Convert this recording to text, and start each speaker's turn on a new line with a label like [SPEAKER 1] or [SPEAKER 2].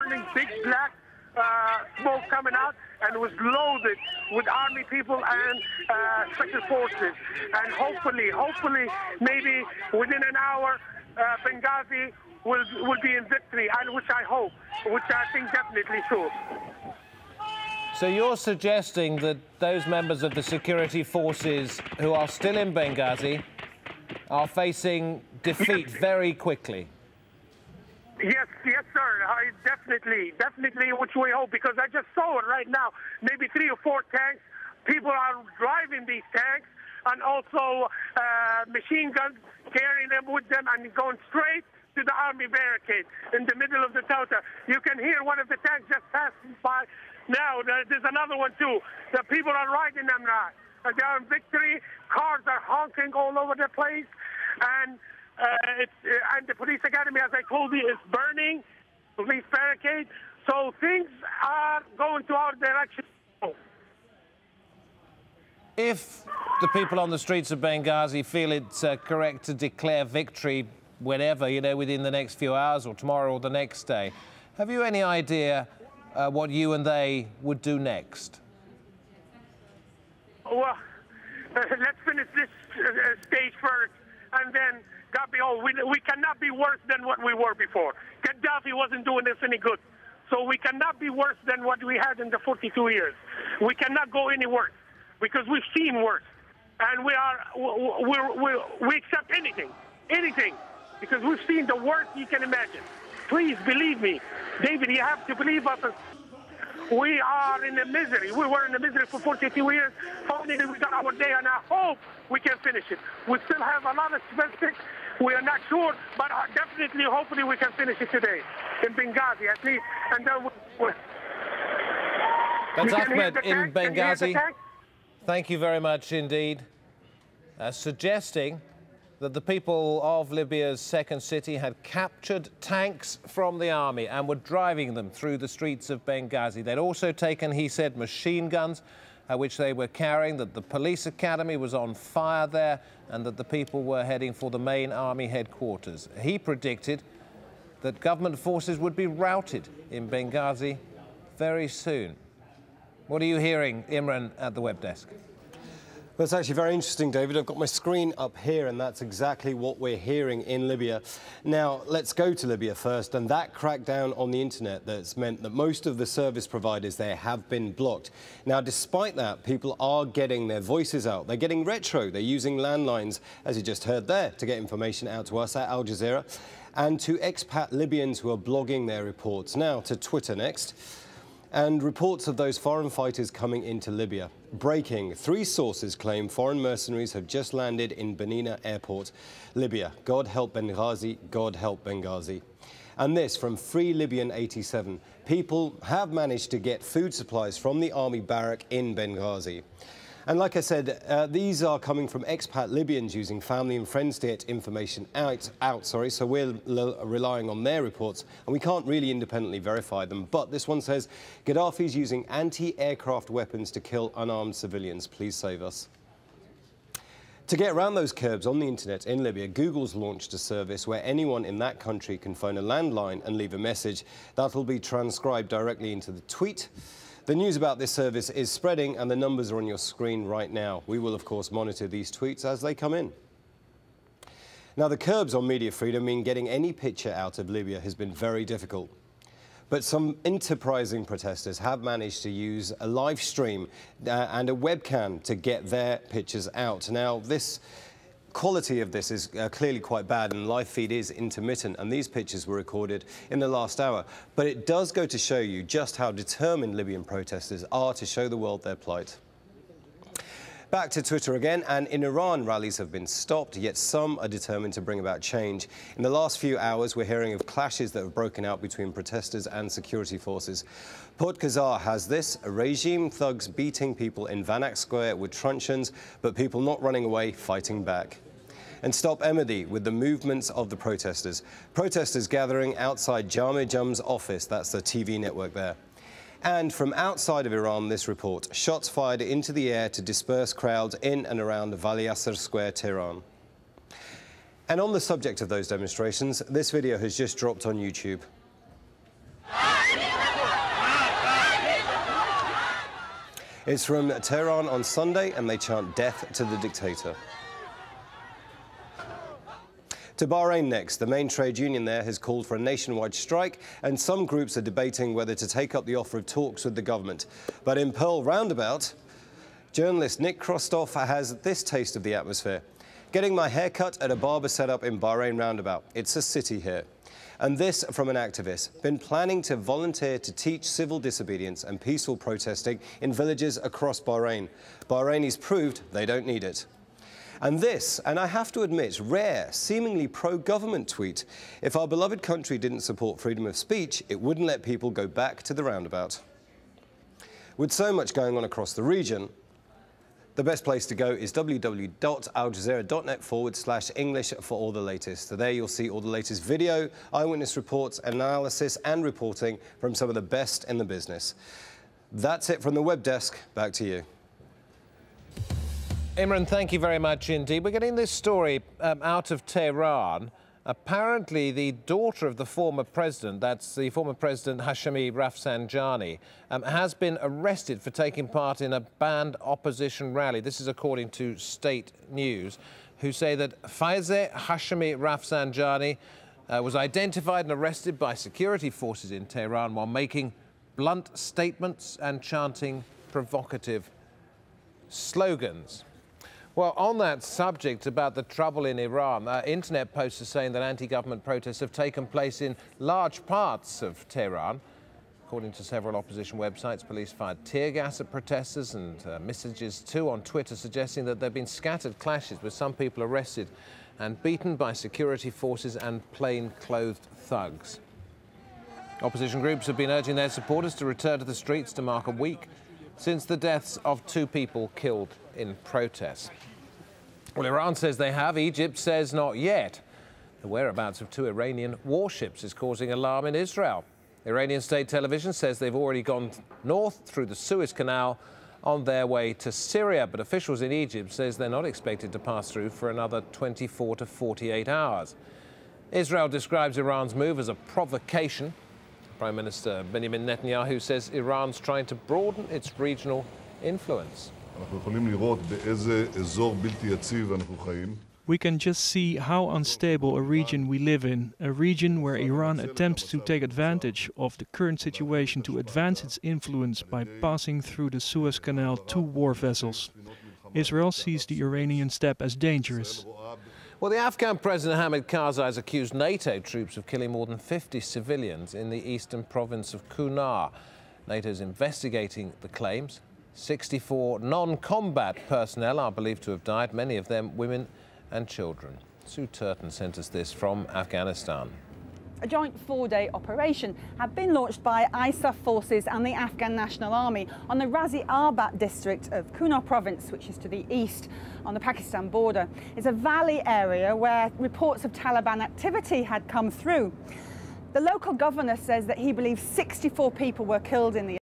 [SPEAKER 1] burning big black smoke coming out, and was loaded with army people and special forces. And hopefully, maybe within an hour, Benghazi will be in victory, and which I hope, which I think definitely so.
[SPEAKER 2] So you're suggesting that those members of the security forces who are still in Benghazi are facing defeat very quickly?
[SPEAKER 1] Yes, sir. Definitely, which we hope, because I just saw it right now. Maybe 3 or 4 tanks. People are driving these tanks, and also machine guns, carrying them with them and going straight to the army barricade in the middle of the Tauta. You can hear one of the tanks just passing by now. There's another one too. The people are riding them now. They are in victory. Cars are honking all over the place, and the police academy, as I told you, is burning. Police barricade. So things are going to our direction.
[SPEAKER 2] If the people on the streets of Benghazi feel it's correct to declare victory whenever, within the next few hours or tomorrow or the next day, have you any idea what you and they would do next?
[SPEAKER 1] Well, let's finish this stage first, and then God be all. We cannot be worse than what we were before. Gaddafi wasn't doing us any good, so we cannot be worse than what we had in the 42 years. We cannot go any worse, because we've seen worse, and we accept anything, because we've seen the worst you can imagine. Please believe me, David. You have to believe us. We are in a misery. We were in a misery for 42 years. Finally, we got our day, and I hope we can finish it. We still have a lot of specifics. We are not sure, but definitely, hopefully, we can finish it today in Benghazi, at least. And then
[SPEAKER 2] that's Ahmed in Benghazi. Thank you very much indeed. Suggesting that the people of Libya's second city had captured tanks from the army and were driving them through the streets of Benghazi. They'd also taken, he said, machine guns, which they were carrying, that the police academy was on fire there, and that the people were heading for the main army headquarters. He predicted that government forces would be routed in Benghazi very soon. What are you hearing, Imran, at the web desk?
[SPEAKER 3] Well, it's actually very interesting, David. I've got my screen up here, and that's exactly what we're hearing in Libya. Now, let's go to Libya first, and that crackdown on the internet that's meant that most of the service providers there have been blocked. Now, despite that, people are getting their voices out. They're getting retro. They're using landlines, as you just heard there, to get information out to us at AlJazeera, and to expat Libyans who are blogging their reports. Now, to Twitter next. And reports of those foreign fighters coming into Libya. Breaking. 3 sources claim foreign mercenaries have just landed in Benina Airport, Libya. God help Benghazi, God help Benghazi. And this from Free Libyan 87. People have managed to get food supplies from the army barrack in Benghazi. And like I said, these are coming from expat Libyans using family and friends to get information out. So we're relying on their reports, and we can't really independently verify them. But this one says, Gaddafi's using anti-aircraft weapons to kill unarmed civilians. Please save us. To get around those curbs on the internet in Libya, Google's launched a service where anyone in that country can phone a landline and leave a message. That'll be transcribed directly into the tweet. The news about this service is spreading, and the numbers are on your screen right now. We will, of course, monitor these tweets as they come in. Now, the curbs on media freedom mean getting any picture out of Libya has been very difficult. But some enterprising protesters have managed to use a live stream and a webcam to get their pictures out. Now, this quality of this is clearly quite bad, and live feed is intermittent, and these pictures were recorded in the last hour. But it does go to show you just how determined Libyan protesters are to show the world their plight. Back to Twitter again, and in Iran, rallies have been stopped, yet some are determined to bring about change. In the last few hours, we're hearing of clashes that have broken out between protesters and security forces. Port Khazar has this: regime thugs beating people in Vanak Square with truncheons, but people not running away, fighting back. And Stop Emadi with the movements of the protesters. Protesters gathering outside Jame Jam's office, that's the TV network there. And from outside of Iran, this report: shots fired into the air to disperse crowds in and around Valiasr Square, Tehran. And on the subject of those demonstrations, this video has just dropped on YouTube. It's from Tehran on Sunday, and they chant death to the dictator. To Bahrain next. The main trade union there has called for a nationwide strike, and some groups are debating whether to take up the offer of talks with the government. But in Pearl Roundabout, journalist Nick Krostoff has this taste of the atmosphere. Getting my hair cut at a barber setup in Bahrain Roundabout. It's a city here. And this from an activist, been planning to volunteer to teach civil disobedience and peaceful protesting in villages across Bahrain. Bahrainis proved they don't need it. And this, and I have to admit, rare, seemingly pro-government tweet. If our beloved country didn't support freedom of speech, it wouldn't let people go back to the roundabout. With so much going on across the region, the best place to go is www.aljazeera.net/English for all the latest. So there you'll see all the latest video, eyewitness reports, analysis and reporting from some of the best in the business. That's it from the web desk. Back to you.
[SPEAKER 2] Imran, thank you very much indeed. We're getting this story out of Tehran. Apparently, the daughter of the former president, that's the former president Hashemi Rafsanjani, has been arrested for taking part in a banned opposition rally. This is according to state news, who say that Faizeh Hashemi Rafsanjani was identified and arrested by security forces in Tehran while making blunt statements and chanting provocative slogans. Well, on that subject about the trouble in Iran, internet posts are saying that anti-government protests have taken place in large parts of Tehran. According to several opposition websites, police fired tear gas at protesters, and messages too on Twitter suggesting that there have been scattered clashes with some people arrested and beaten by security forces and plain-clothed thugs. Opposition groups have been urging their supporters to return to the streets to mark a week since the deaths of 2 people killed in protests. Well, Iran says they have. Egypt says not yet. The whereabouts of 2 Iranian warships is causing alarm in Israel. Iranian state television says they've already gone north through the Suez Canal on their way to Syria, but officials in Egypt says they're not expected to pass through for another 24 to 48 hours. Israel describes Iran's move as a provocation. Prime Minister Benjamin Netanyahu says Iran's trying to broaden its regional influence.
[SPEAKER 4] We can just see how unstable a region we live in, a region where Iran attempts to take advantage of the current situation to advance its influence by passing through the Suez Canal 2 war vessels. Israel sees the Iranian step as dangerous.
[SPEAKER 2] Well, the Afghan President Hamid Karzai has accused NATO troops of killing more than 50 civilians in the eastern province of Kunar. NATO is investigating the claims. 64 non-combat personnel are believed to have died, many of them women and children. Sue Turton sent us this from Afghanistan.
[SPEAKER 5] A joint 4-day operation had been launched by ISAF forces and the Afghan National Army on the Razi-Arbat district of Kunar province, which is to the east on the Pakistan border. It's a valley area where reports of Taliban activity had come through. The local governor says that he believes 64 people were killed in the